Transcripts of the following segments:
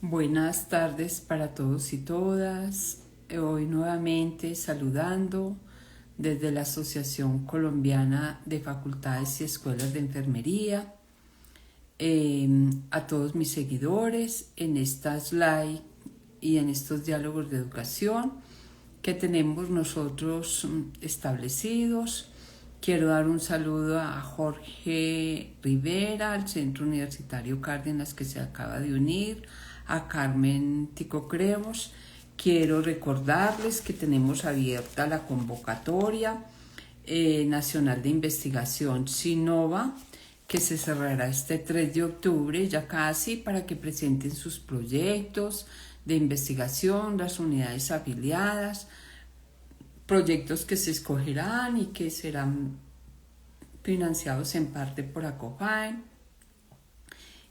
Buenas tardes para todos y todas. Hoy nuevamente saludando desde la Asociación Colombiana de Facultades y Escuelas de Enfermería a todos mis seguidores en estas live y en estos diálogos de educación que tenemos nosotros establecidos. Quiero dar un saludo a Jorge Rivera, al Centro Universitario Cárdenas que se acaba de unir, a Carmen Tico Cremos. Quiero recordarles que tenemos abierta la convocatoria nacional de investigación SINOVA, que se cerrará este 3 de octubre, ya casi, para que presenten sus proyectos de investigación, las unidades afiliadas, proyectos que se escogerán y que serán financiados en parte por ACOFAE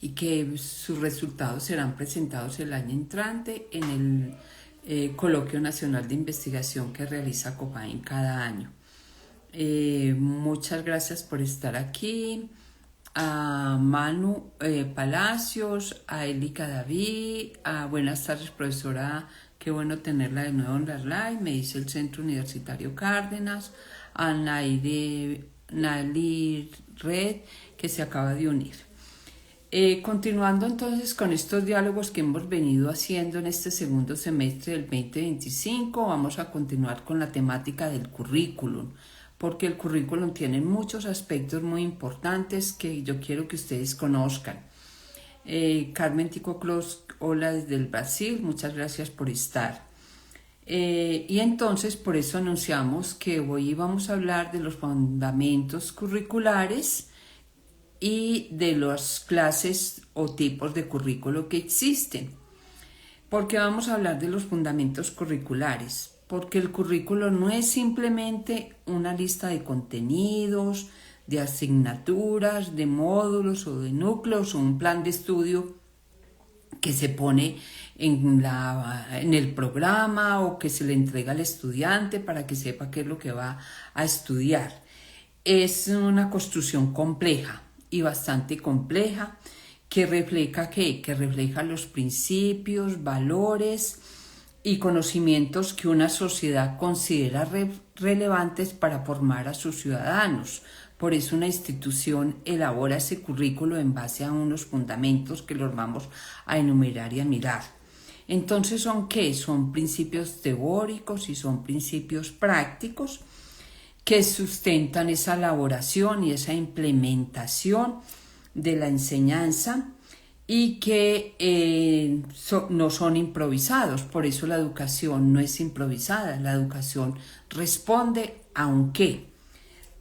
y que sus resultados serán presentados el año entrante en el Coloquio Nacional de Investigación que realiza ACOFAE cada año. Muchas gracias por estar aquí. A Manu Palacios, a Elika David, buenas tardes profesora, qué bueno tenerla de nuevo en las live, me dice el Centro Universitario Cárdenas, a Nalir Red, que se acaba de unir. Continuando entonces con estos diálogos que hemos venido haciendo en este segundo semestre del 2025, vamos a continuar con la temática del currículum, porque el currículum tiene muchos aspectos muy importantes que yo quiero que ustedes conozcan. Carmen Tico Cruz, hola desde el Brasil, muchas gracias por estar. Y entonces por eso anunciamos que hoy vamos a hablar de los fundamentos curriculares y de las clases o tipos de currículo que existen. ¿Por qué vamos a hablar de los fundamentos curriculares? Porque el currículo no es simplemente una lista de contenidos, de asignaturas, de módulos o de núcleos o un plan de estudio que se pone en el programa o que se le entrega al estudiante para que sepa qué es lo que va a estudiar. Es una construcción compleja y bastante compleja que refleja ¿qué? Que refleja los principios, valores y conocimientos que una sociedad considera relevantes para formar a sus ciudadanos. Por eso una institución elabora ese currículo en base a unos fundamentos que los vamos a enumerar y a mirar. Entonces, ¿son qué? Son principios teóricos y son principios prácticos que sustentan esa elaboración y esa implementación de la enseñanza y que no son improvisados. Por eso la educación no es improvisada, la educación responde a un qué,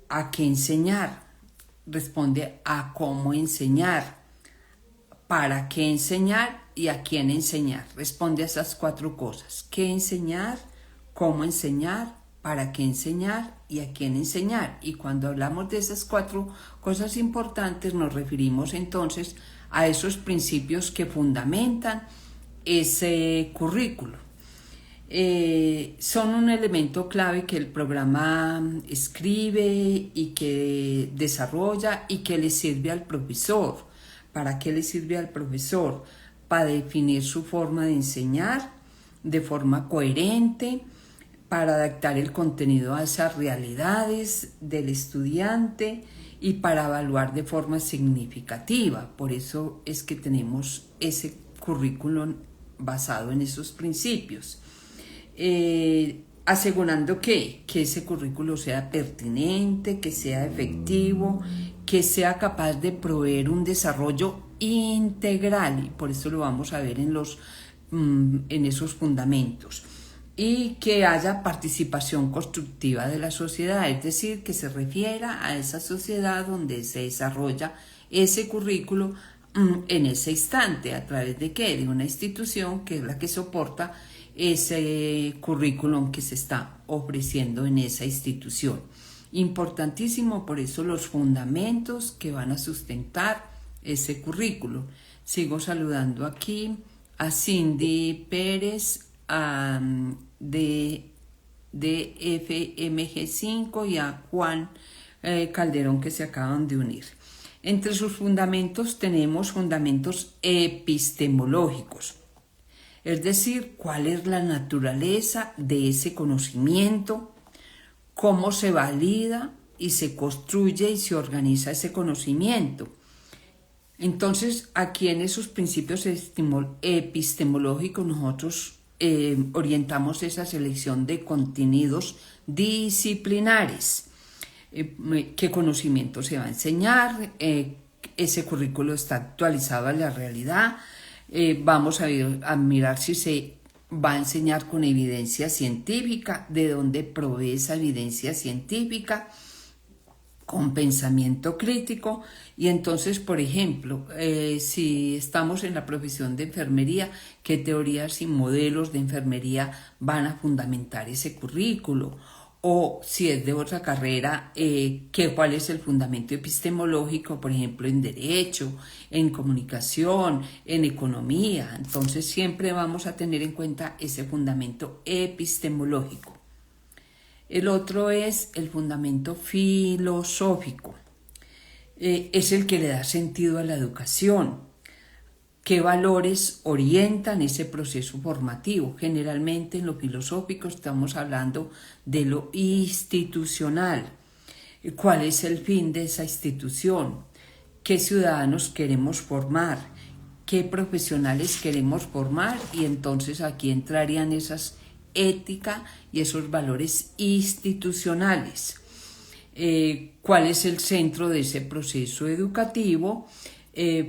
a qué enseñar, responde a cómo enseñar, para qué enseñar y a quién enseñar. Responde a esas cuatro cosas: qué enseñar, cómo enseñar, para qué enseñar y a quién enseñar. Y cuando hablamos de esas cuatro cosas importantes nos referimos entonces a esos principios que fundamentan ese currículo. Son un elemento clave que el programa escribe y que desarrolla y que le sirve al profesor. ¿Para qué le sirve al profesor? Para definir su forma de enseñar de forma coherente, para adaptar el contenido a esas realidades del estudiante y para evaluar de forma significativa. Por eso es que tenemos ese currículum basado en esos principios. Asegurando que ese currículo sea pertinente, que sea efectivo, que sea capaz de proveer un desarrollo integral, y por eso lo vamos a ver en esos fundamentos, y que haya participación constructiva de la sociedad, es decir, que se refiera a esa sociedad donde se desarrolla ese currículo en ese instante. ¿A través de qué? De una institución que es la que soporta ese currículum que se está ofreciendo en esa institución. Importantísimo, por eso, los fundamentos que van a sustentar ese currículum. Sigo saludando aquí a Cindy Pérez, de FMG5 y a Juan Calderón, que se acaban de unir. Entre sus fundamentos tenemos fundamentos epistemológicos. Es decir, cuál es la naturaleza de ese conocimiento, cómo se valida y se construye y se organiza ese conocimiento. Entonces, aquí en esos principios epistemológicos nosotros orientamos esa selección de contenidos disciplinares. ¿Qué conocimiento se va a enseñar? Ese currículo está actualizado a la realidad. Vamos a mirar si se va a enseñar con evidencia científica, de dónde provee esa evidencia científica, con pensamiento crítico. Y entonces, por ejemplo, si estamos en la profesión de enfermería, ¿qué teorías y modelos de enfermería van a fundamentar ese currículo? O si es de otra carrera, ¿cuál es el fundamento epistemológico, por ejemplo, en derecho, en comunicación, en economía? Entonces siempre vamos a tener en cuenta ese fundamento epistemológico. El otro es el fundamento filosófico. Es el que le da sentido a la educación. ¿Qué valores orientan ese proceso formativo? Generalmente en lo filosófico estamos hablando de lo institucional. ¿Cuál es el fin de esa institución? ¿Qué ciudadanos queremos formar? ¿Qué profesionales queremos formar? Y entonces aquí entrarían esas ética y esos valores institucionales. ¿Cuál es el centro de ese proceso educativo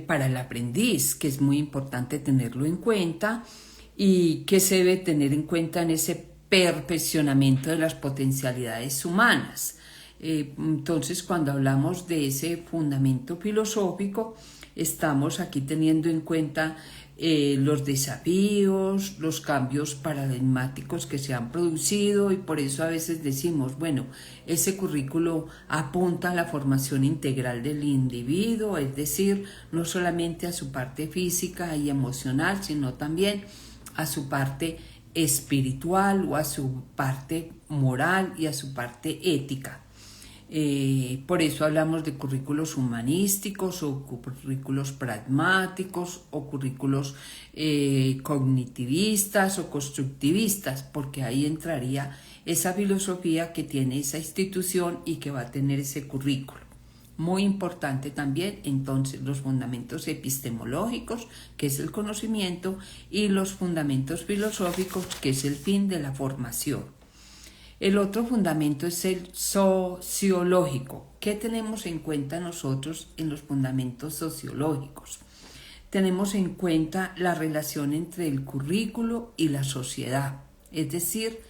para el aprendiz? Que es muy importante tenerlo en cuenta, y qué se debe tener en cuenta en ese perfeccionamiento de las potencialidades humanas. Entonces, cuando hablamos de ese fundamento filosófico, estamos aquí teniendo en cuenta los desafíos, los cambios paradigmáticos que se han producido, y por eso a veces decimos, bueno, ese currículo apunta a la formación integral del individuo, es decir, no solamente a su parte física y emocional, sino también a su parte espiritual o a su parte moral y a su parte ética. Por eso hablamos de currículos humanísticos o currículos pragmáticos o currículos cognitivistas o constructivistas, porque ahí entraría esa filosofía que tiene esa institución y que va a tener ese currículo. Muy importante también entonces los fundamentos epistemológicos, que es el conocimiento, y los fundamentos filosóficos, que es el fin de la formación. El otro fundamento es el sociológico. ¿Qué tenemos en cuenta nosotros en los fundamentos sociológicos? Tenemos en cuenta la relación entre el currículo y la sociedad, es decir,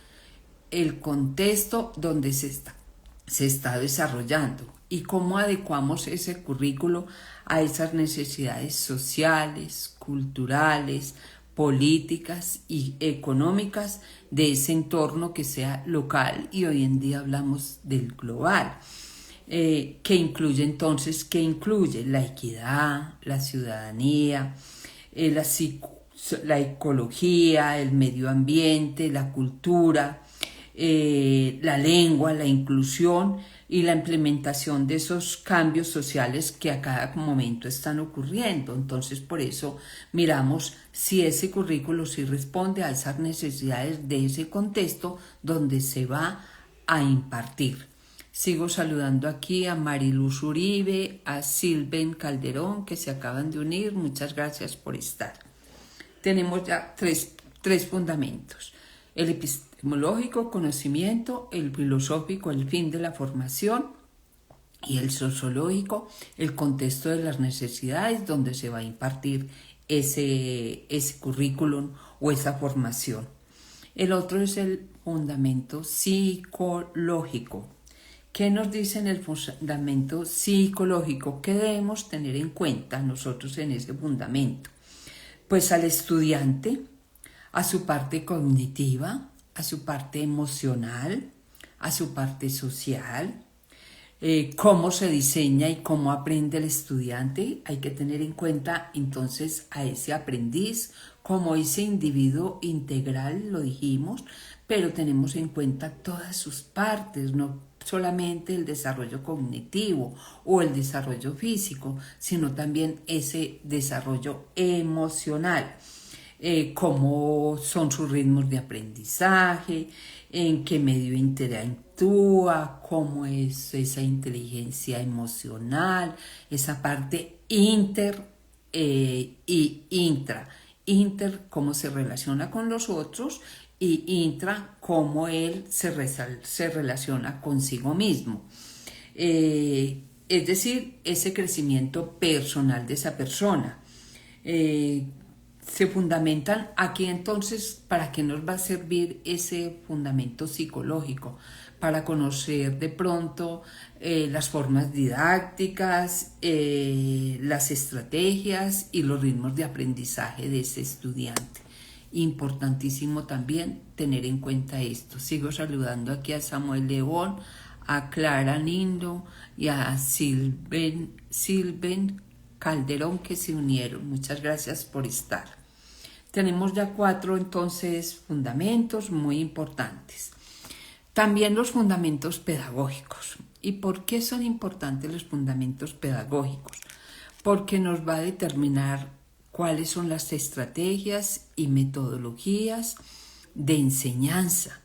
el contexto donde se está desarrollando y cómo adecuamos ese currículo a esas necesidades sociales, culturales, políticas y económicas de ese entorno que sea local, y hoy en día hablamos del global, que incluye entonces, ¿qué incluye? La equidad, la ciudadanía, la ecología, el medio ambiente, la cultura, la lengua, la inclusión y la implementación de esos cambios sociales que a cada momento están ocurriendo. Entonces, por eso miramos si ese currículo sí responde a esas necesidades de ese contexto donde se va a impartir. Sigo saludando aquí a Mariluz Uribe, a Silven Calderón, que se acaban de unir. Muchas gracias por estar. Tenemos ya tres fundamentos: el epistemológico, conocimiento; el filosófico, el fin de la formación; y el sociológico, el contexto de las necesidades donde se va a impartir ese currículum o esa formación. El otro es el fundamento psicológico. ¿Qué nos dice en el fundamento psicológico? ¿Qué debemos tener en cuenta nosotros en ese fundamento? Pues al estudiante, a su parte cognitiva, a su parte emocional, a su parte social, cómo se diseña y cómo aprende el estudiante. Hay que tener en cuenta entonces a ese aprendiz como ese individuo integral, lo dijimos, pero tenemos en cuenta todas sus partes, no solamente el desarrollo cognitivo o el desarrollo físico, sino también ese desarrollo emocional. cómo son sus ritmos de aprendizaje, en qué medio interactúa, cómo es esa inteligencia emocional, esa parte inter y intra. Inter, cómo se relaciona con los otros, y intra, cómo él se relaciona consigo mismo. Es decir, ese crecimiento personal de esa persona. Se fundamentan aquí entonces, ¿para qué nos va a servir ese fundamento psicológico? Para conocer de pronto las formas didácticas, las estrategias y los ritmos de aprendizaje de ese estudiante. Importantísimo también tener en cuenta esto. Sigo saludando aquí a Samuel León, a Clara Lindo y a Silven Calderón, que se unieron. Muchas gracias por estar. Tenemos ya 4 entonces fundamentos muy importantes. También los fundamentos pedagógicos. ¿Y por qué son importantes los fundamentos pedagógicos? Porque nos va a determinar cuáles son las estrategias y metodologías de enseñanza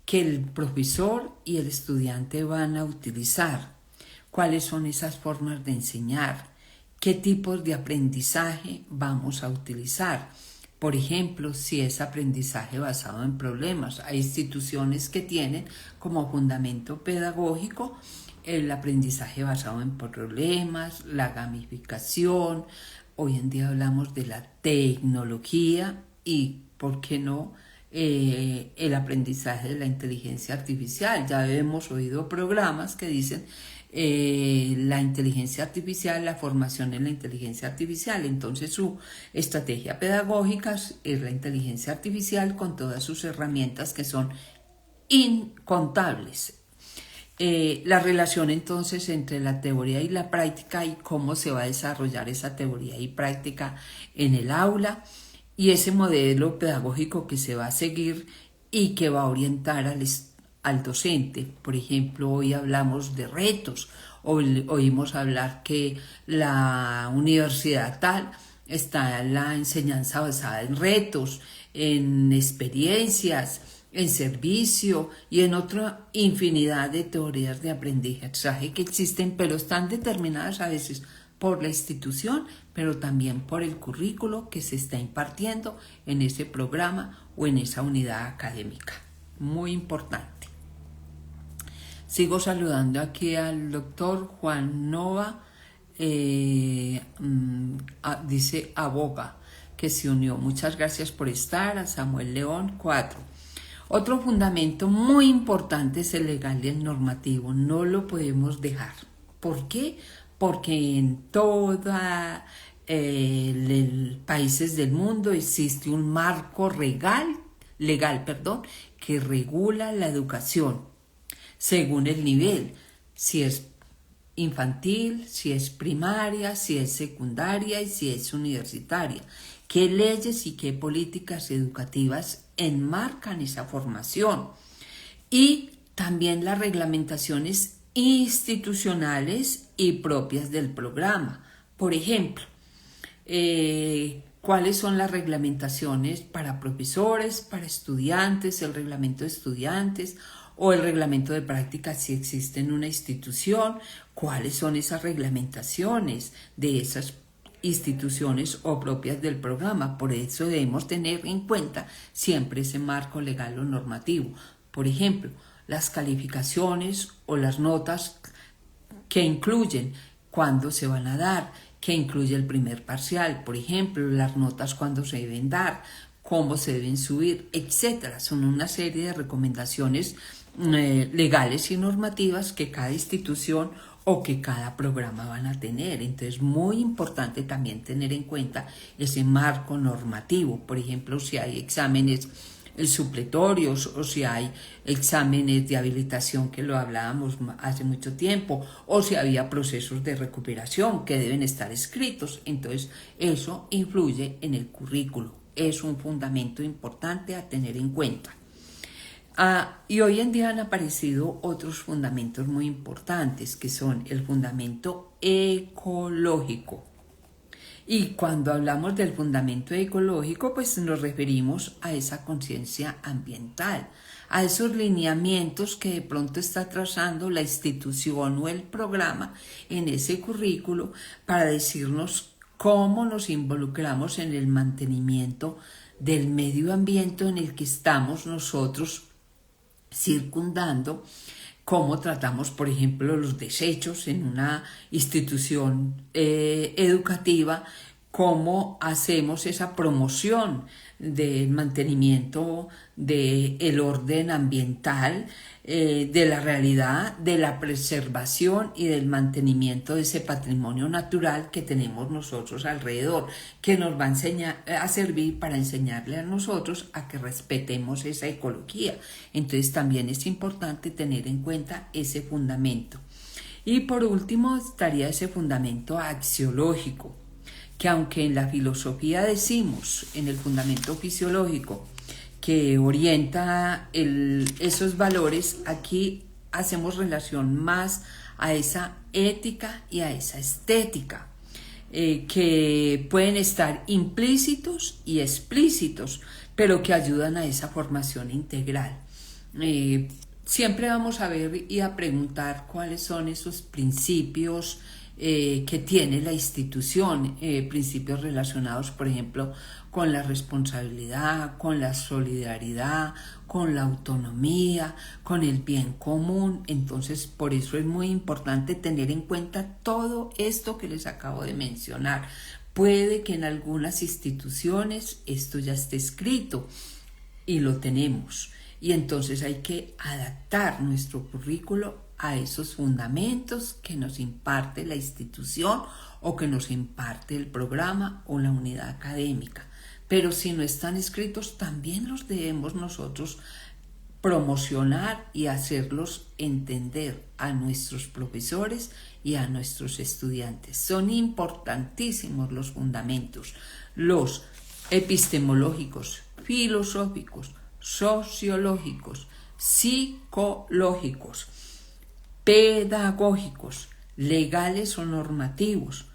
que el profesor y el estudiante van a utilizar. ¿Cuáles son esas formas de enseñar? ¿Qué tipos de aprendizaje vamos a utilizar? Por ejemplo, si es aprendizaje basado en problemas, hay instituciones que tienen como fundamento pedagógico el aprendizaje basado en problemas, la gamificación. Hoy en día hablamos de la tecnología y, ¿por qué no?, el aprendizaje de la inteligencia artificial. Ya hemos oído programas que dicen la inteligencia artificial, la formación en la inteligencia artificial. Entonces su estrategia pedagógica es la inteligencia artificial con todas sus herramientas que son incontables. La relación entonces entre la teoría y la práctica y cómo se va a desarrollar esa teoría y práctica en el aula, y ese modelo pedagógico que se va a seguir y que va a orientar al docente. Por ejemplo, hoy hablamos de retos, oímos hablar que la universidad tal está en la enseñanza basada en retos, en experiencias, en servicio y en otra infinidad de teorías de aprendizaje que existen, pero están determinadas a veces por la institución, pero también por el currículo que se está impartiendo en ese programa o en esa unidad académica. Muy importante. Sigo saludando aquí al doctor Juan Nova, dice aboga, que se unió. Muchas gracias por estar. A Samuel León, 4. Otro fundamento muy importante es el legal y el normativo. No lo podemos dejar. ¿Por qué? Porque en todos los países del mundo existe un marco legal, que regula la educación según el nivel, si es infantil, si es primaria, si es secundaria y si es universitaria. ¿Qué leyes y qué políticas educativas enmarcan esa formación? Y también las reglamentaciones institucionales y propias del programa. Por ejemplo, ¿cuáles son las reglamentaciones para profesores, para estudiantes, el reglamento de estudiantes o el reglamento de prácticas si existe en una institución? ¿Cuáles son esas reglamentaciones de esas instituciones o propias del programa? Por eso debemos tener en cuenta siempre ese marco legal o normativo. Por ejemplo, las calificaciones o las notas que incluyen cuándo se van a dar, que incluye el primer parcial, por ejemplo, las notas cuándo se deben dar, cómo se deben subir, etcétera. Son una serie de recomendaciones legales y normativas que cada institución o que cada programa van a tener. Entonces, muy importante también tener en cuenta ese marco normativo. Por ejemplo, si hay exámenes supletorios o si hay exámenes de habilitación, que lo hablábamos hace mucho tiempo, o si había procesos de recuperación que deben estar escritos. Entonces, eso influye en el currículo. Es un fundamento importante a tener en cuenta. Y hoy en día han aparecido otros fundamentos muy importantes, que son el fundamento ecológico Y cuando hablamos del fundamento ecológico, pues nos referimos a esa conciencia ambiental, a esos lineamientos que de pronto está trazando la institución o el programa en ese currículo para decirnos cómo nos involucramos en el mantenimiento del medio ambiente en el que estamos nosotros circundando, cómo tratamos, por ejemplo, los desechos en una institución educativa, cómo hacemos esa promoción del mantenimiento del orden ambiental, de la realidad, de la preservación y del mantenimiento de ese patrimonio natural que tenemos nosotros alrededor, que nos va a servir para enseñarle a nosotros a que respetemos esa ecología. Entonces también es importante tener en cuenta ese fundamento. Y por último estaría ese fundamento axiológico, que aunque en la filosofía decimos, en el fundamento fisiológico, que orienta esos valores, aquí hacemos relación más a esa ética y a esa estética, que pueden estar implícitos y explícitos, pero que ayudan a esa formación integral. Siempre vamos a ver y a preguntar cuáles son esos principios que tiene la institución, principios relacionados, por ejemplo, con la responsabilidad, con la solidaridad, con la autonomía, con el bien común. Entonces, por eso es muy importante tener en cuenta todo esto que les acabo de mencionar. Puede que en algunas instituciones esto ya esté escrito y lo tenemos. Y entonces hay que adaptar nuestro currículo a esos fundamentos que nos imparte la institución o que nos imparte el programa o la unidad académica. Pero si no están escritos, también los debemos nosotros promocionar y hacerlos entender a nuestros profesores y a nuestros estudiantes. Son importantísimos los fundamentos, los epistemológicos, filosóficos, sociológicos, psicológicos, pedagógicos, legales o normativos,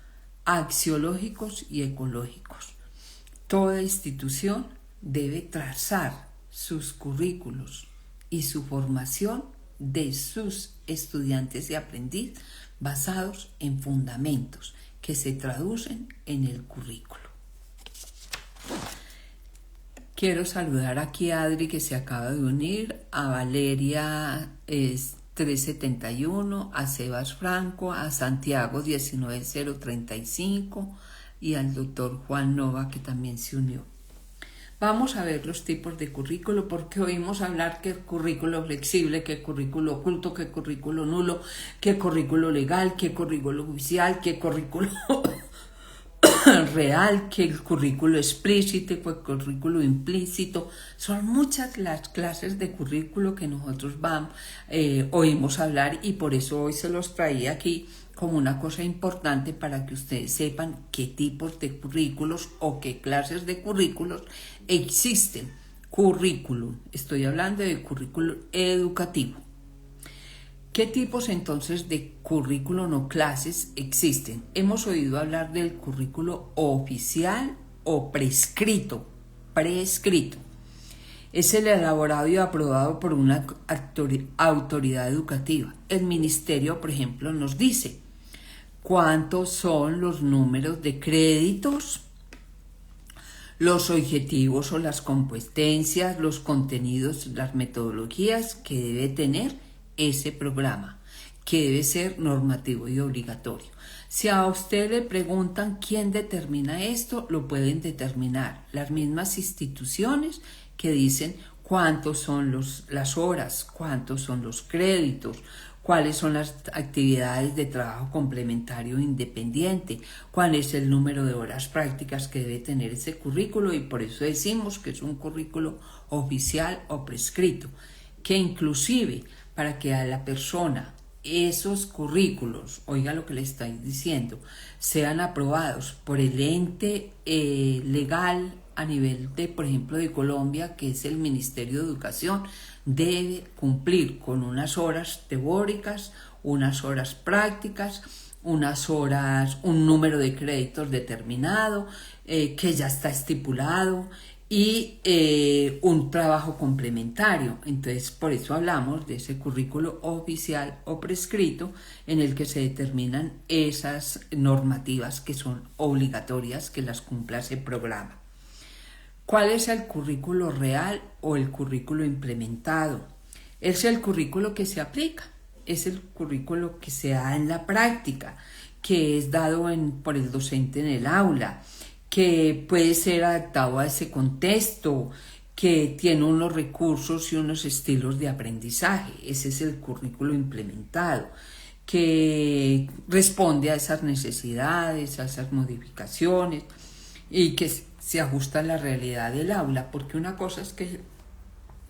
axiológicos y ecológicos. Toda institución debe trazar sus currículos y su formación de sus estudiantes y aprendiz basados en fundamentos que se traducen en el currículo. Quiero saludar aquí a Adri, que se acaba de unir, a Valeria 371, a Sebas Franco, a Santiago 19035 y al doctor Juan Nova, que también se unió. Vamos a ver los tipos de currículo, porque oímos hablar que currículo flexible, que currículo oculto, que currículo nulo, que currículo legal, que currículo oficial, que currículo real, que el currículo explícito, que el currículo implícito. Son muchas las clases de currículo que nosotros oímos hablar, y por eso hoy se los traía aquí como una cosa importante para que ustedes sepan qué tipos de currículos o qué clases de currículos existen. Currículum, estoy hablando de currículo educativo. ¿Qué tipos entonces de currículum o clases existen? Hemos oído hablar del currículo oficial o prescrito. Prescrito. Es el elaborado y aprobado por una autoridad educativa. El ministerio, por ejemplo, nos dice cuántos son los números de créditos, los objetivos o las competencias, los contenidos, las metodologías que debe tener ese programa, que debe ser normativo y obligatorio. Si a usted le preguntan quién determina esto, lo pueden determinar las mismas instituciones que dicen cuántos son las horas, cuántos son los créditos, cuáles son las actividades de trabajo complementario independiente, cuál es el número de horas prácticas que debe tener ese currículo, y por eso decimos que es un currículo oficial o prescrito, que inclusive para que a la persona esos currículos, oiga lo que le estoy diciendo, sean aprobados por el ente legal a nivel de, por ejemplo, de Colombia, que es el Ministerio de Educación, debe cumplir con unas horas teóricas, unas horas prácticas, unas horas, un número de créditos determinado, que ya está estipulado, y un trabajo complementario. Entonces, por eso hablamos de ese currículo oficial o prescrito en el que se determinan esas normativas que son obligatorias que las cumpla ese programa. ¿Cuál es el currículo real o el currículo implementado? Es el currículo que se aplica, es el currículo que se da en la práctica, que es dado por el docente en el aula, que puede ser adaptado a ese contexto, que tiene unos recursos y unos estilos de aprendizaje. Ese es el currículo implementado, que responde a esas necesidades, a esas modificaciones y que se ajusta a la realidad del aula, porque una cosa es que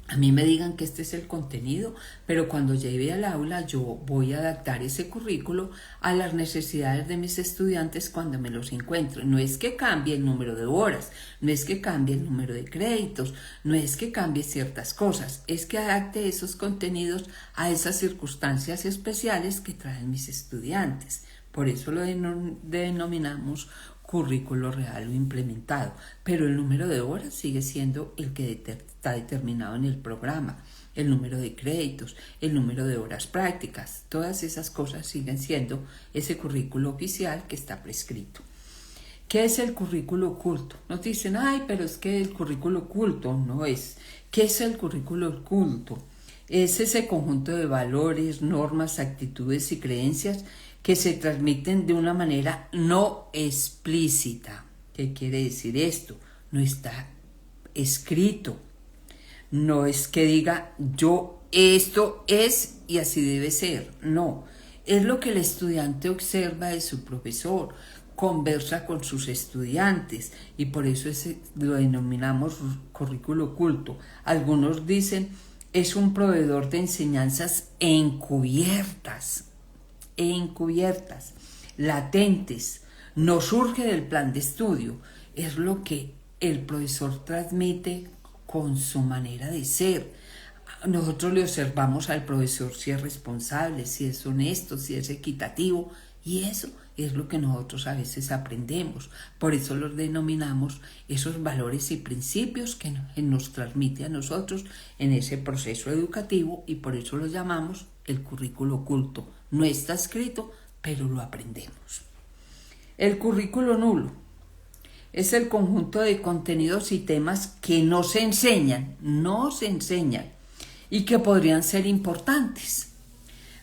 a mí me digan que este es el contenido, pero cuando llegue al aula yo voy a adaptar ese currículo a las necesidades de mis estudiantes cuando me los encuentro. No es que cambie el número de horas, no es que cambie el número de créditos, no es que cambie ciertas cosas, es que adapte esos contenidos a esas circunstancias especiales que traen mis estudiantes. Por eso lo denominamos currículo real o implementado, pero el número de horas sigue siendo el que está determinado en el programa, el número de créditos, el número de horas prácticas, todas esas cosas siguen siendo ese currículo oficial que está prescrito. ¿Qué es el currículo oculto? Nos dicen, ay, pero es que el currículo oculto no es. ¿Qué es el currículo oculto? Es ese conjunto de valores, normas, actitudes y creencias que se transmiten de una manera no explícita. ¿Qué quiere decir esto? No está escrito. No es que diga yo esto es y así debe ser. No, es lo que el estudiante observa de su profesor, conversa con sus estudiantes y por eso lo denominamos currículo oculto. Algunos dicen es un proveedor de enseñanzas encubiertas, latentes, no surge del plan de estudio, es lo que el profesor transmite con su manera de ser. Nosotros le observamos al profesor si es responsable, si es honesto, si es equitativo, y eso es lo que nosotros a veces aprendemos. Por eso los denominamos esos valores y principios que nos transmite a nosotros en ese proceso educativo y por eso lo llamamos el currículo oculto. No está escrito, pero lo aprendemos. El currículo nulo es el conjunto de contenidos y temas que no se enseñan y que podrían ser importantes.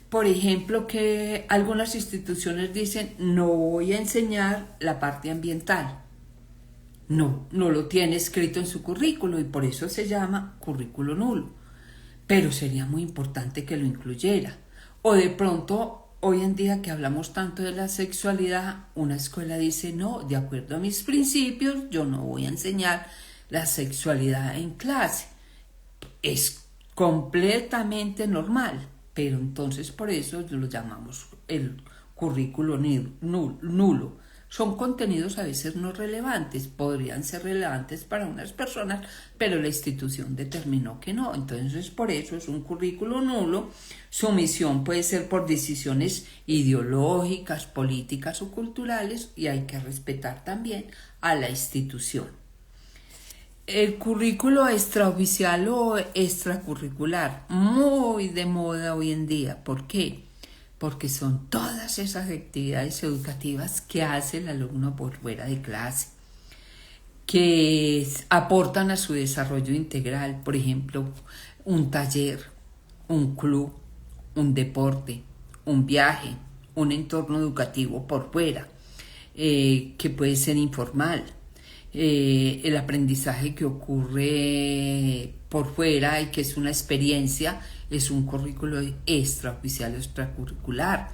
Por ejemplo, que algunas instituciones dicen, no voy a enseñar la parte ambiental. No lo tiene escrito en su currículo y por eso se llama currículo nulo. Pero sería muy importante que lo incluyera. O de pronto, hoy en día que hablamos tanto de la sexualidad, una escuela dice, no, de acuerdo a mis principios, yo no voy a enseñar la sexualidad en clase. Es completamente normal. Pero entonces por eso lo llamamos el currículo nulo. Son contenidos a veces no relevantes, podrían ser relevantes para unas personas, pero la institución determinó que no. Entonces por eso es un currículo nulo. Su omisión puede ser por decisiones ideológicas, políticas o culturales y hay que respetar también a la institución. El currículo extraoficial o extracurricular, muy de moda hoy en día. ¿Por qué? Porque son todas esas actividades educativas que hace el alumno por fuera de clase, que aportan a su desarrollo integral. Por ejemplo, un taller, un club, un deporte, un viaje, un entorno educativo por fuera, que puede ser informal. El aprendizaje que ocurre por fuera y que es una experiencia, es un currículo extraoficial o extracurricular.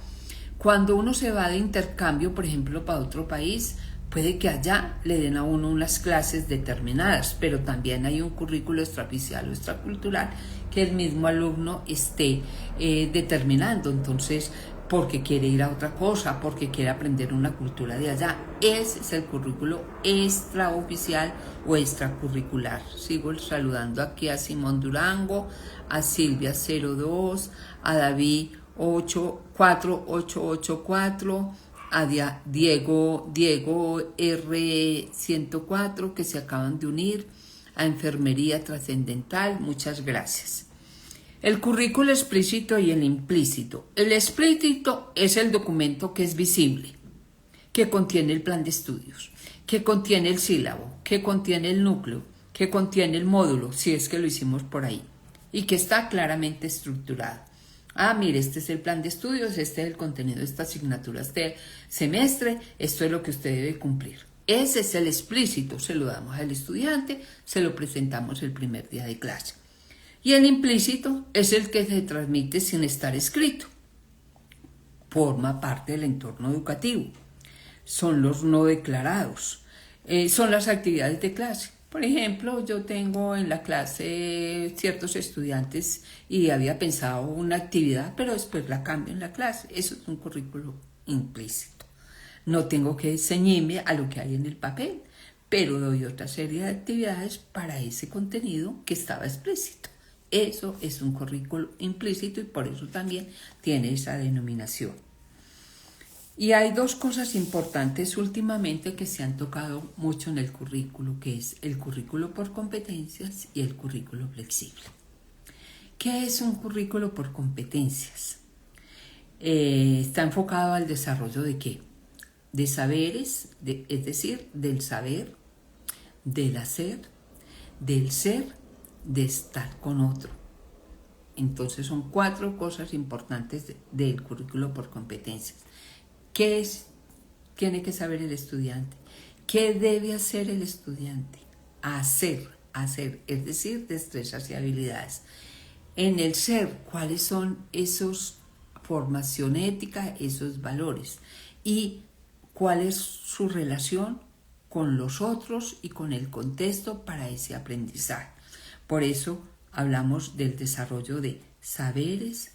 Cuando uno se va de intercambio, por ejemplo, para otro país, puede que allá le den a uno unas clases determinadas, pero también hay un currículo extraoficial o extracultural que el mismo alumno esté determinando. Entonces, porque quiere ir a otra cosa, porque quiere aprender una cultura de allá. Ese es el currículo extraoficial o extracurricular. Sigo saludando aquí a Simón Durango, a Silvia 02, a David 4884, a Diego R104 que se acaban de unir a Enfermería Trascendental. Muchas gracias. El currículo explícito y el implícito. El explícito es el documento que es visible, que contiene el plan de estudios, que contiene el sílabo, que contiene el núcleo, que contiene el módulo, si es que lo hicimos por ahí, y que está claramente estructurado. Mire, este es el plan de estudios, este es el contenido de esta asignatura este semestre, esto es lo que usted debe cumplir. Ese es el explícito, se lo damos al estudiante, se lo presentamos el primer día de clase. Y el implícito es el que se transmite sin estar escrito. Forma parte del entorno educativo. Son los no declarados. Son las actividades de clase. Por ejemplo, yo tengo en la clase ciertos estudiantes y había pensado una actividad, pero después la cambio en la clase. Eso es un currículo implícito. No tengo que ceñirme a lo que hay en el papel, pero doy otra serie de actividades para ese contenido que estaba explícito. Eso es un currículo implícito y por eso también tiene esa denominación. Y hay dos cosas importantes últimamente que se han tocado mucho en el currículo, que es el currículo por competencias y el currículo flexible. ¿Qué es un currículo por competencias? Está enfocado al desarrollo ¿de qué? De saberes, es decir, del saber, del hacer, del ser, de estar con otro. Entonces son 4 cosas importantes del currículo por competencias. ¿Qué tiene que saber el estudiante? ¿Qué debe hacer el estudiante? Hacer, es decir, destrezas y habilidades. En el ser, ¿cuáles son esos formación ética, esos valores? Y cuál es su relación con los otros y con el contexto para ese aprendizaje. Por eso hablamos del desarrollo de saberes,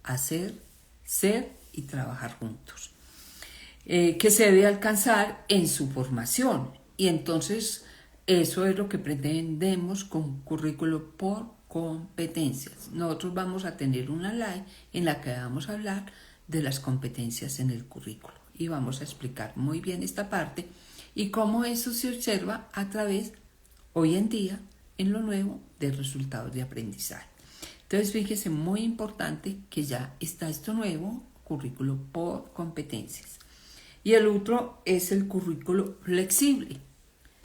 hacer, ser y trabajar juntos, que se debe alcanzar en su formación. Y entonces eso es lo que pretendemos con currículo por competencias. Nosotros vamos a tener una live en la que vamos a hablar de las competencias en el currículo y vamos a explicar muy bien esta parte y cómo eso se observa a través, hoy en día, en lo nuevo, de resultados de aprendizaje. Entonces, fíjese, muy importante que ya está esto nuevo, currículo por competencias. Y el otro es el currículo flexible,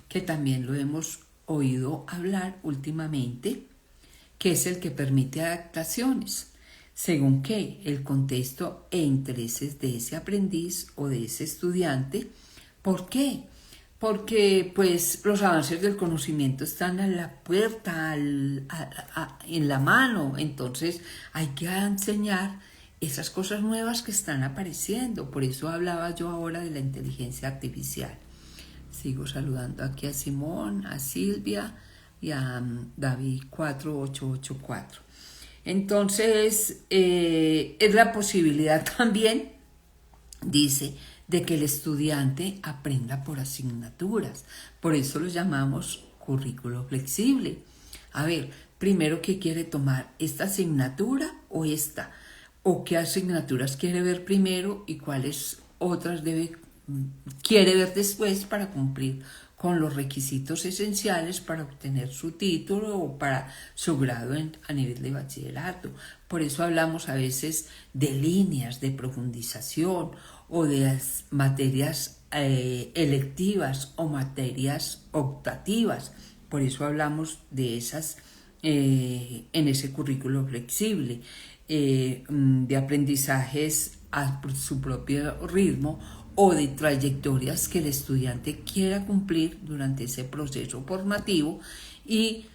que también lo hemos oído hablar últimamente, que es el que permite adaptaciones, según que el contexto e intereses de ese aprendiz o de ese estudiante. ¿Por qué? Porque pues los avances del conocimiento están a la puerta, en la mano, entonces hay que enseñar esas cosas nuevas que están apareciendo. Por eso hablaba yo ahora de la inteligencia artificial. Sigo saludando aquí a Simón, a Silvia y a David 4884. Entonces, es la posibilidad también, dice, de que el estudiante aprenda por asignaturas. Por eso lo llamamos currículo flexible. A ver, primero, ¿qué quiere tomar? ¿Esta asignatura o esta? ¿O qué asignaturas quiere ver primero y cuáles otras quiere ver después para cumplir con los requisitos esenciales para obtener su título o para su grado a nivel de bachillerato? Por eso hablamos a veces de líneas de profundización o de las materias electivas o materias optativas. Por eso hablamos de esas en ese currículo flexible, de aprendizajes a su propio ritmo o de trayectorias que el estudiante quiera cumplir durante ese proceso formativo. Y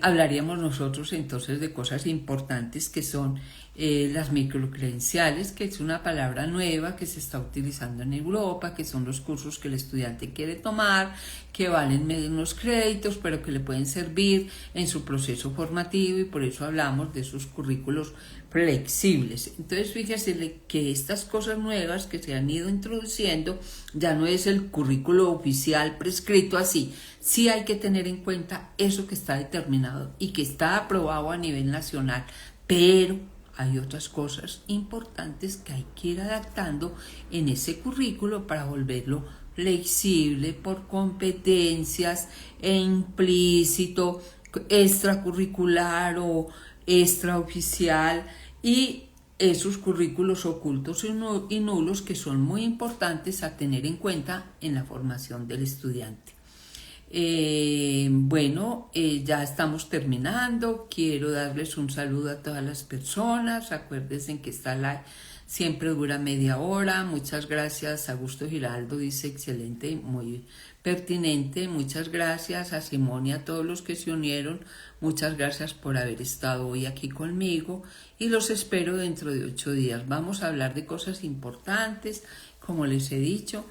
hablaríamos nosotros entonces de cosas importantes que son las microcredenciales, que es una palabra nueva que se está utilizando en Europa, que son los cursos que el estudiante quiere tomar, que valen menos créditos, pero que le pueden servir en su proceso formativo, y por eso hablamos de esos currículos flexibles. Entonces, fíjese que estas cosas nuevas que se han ido introduciendo ya no es el currículo oficial prescrito así. Sí hay que tener en cuenta eso que está determinado y que está aprobado a nivel nacional, pero hay otras cosas importantes que hay que ir adaptando en ese currículo para volverlo flexible por competencias e implícito, extracurricular o extraoficial, y esos currículos ocultos y nulos que son muy importantes a tener en cuenta en la formación del estudiante. Ya estamos terminando. Quiero darles un saludo a todas las personas. Acuérdense que esta live siempre dura media hora. Muchas gracias. Augusto Giraldo dice excelente, muy pertinente. Muchas gracias a Simón y a todos los que se unieron. Muchas gracias por haber estado hoy aquí conmigo y los espero dentro de 8 días. Vamos a hablar de cosas importantes, como les he dicho,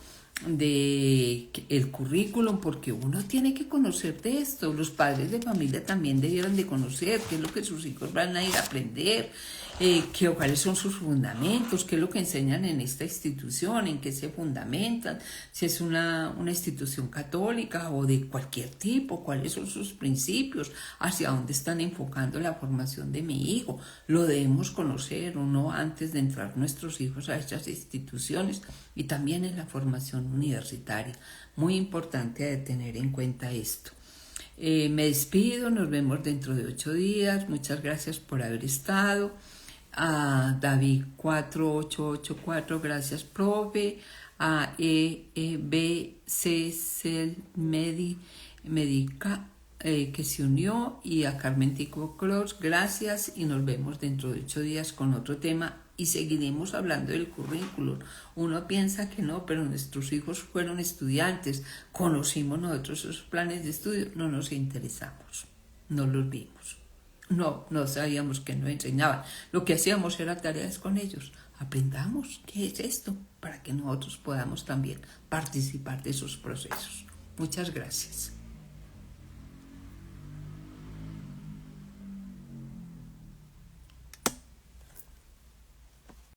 de el currículum, porque uno tiene que conocer de esto. Los padres de familia también debieron de conocer qué es lo que sus hijos van a ir a aprender, cuáles son sus fundamentos, qué es lo que enseñan en esta institución, en qué se fundamentan, si es una institución católica o de cualquier tipo, cuáles son sus principios, hacia dónde están enfocando la formación de mi hijo. Lo debemos conocer uno antes de entrar nuestros hijos a estas instituciones, y también en la formación universitaria. Muy importante de tener en cuenta esto. Me despido, nos vemos dentro de 8 días. Muchas gracias por haber estado. A David 4884, gracias profe. A EBC Medica que se unió, y a Carmen Tico Cross, gracias, y nos vemos dentro de 8 días con otro tema y seguiremos hablando del currículum. Uno piensa que no, pero nuestros hijos fueron estudiantes, conocimos nosotros esos planes de estudio, no nos interesamos, no los vimos, no sabíamos que nos enseñaban. Lo que hacíamos era tareas con ellos. Aprendamos qué es esto para que nosotros podamos también participar de esos procesos. Muchas gracias.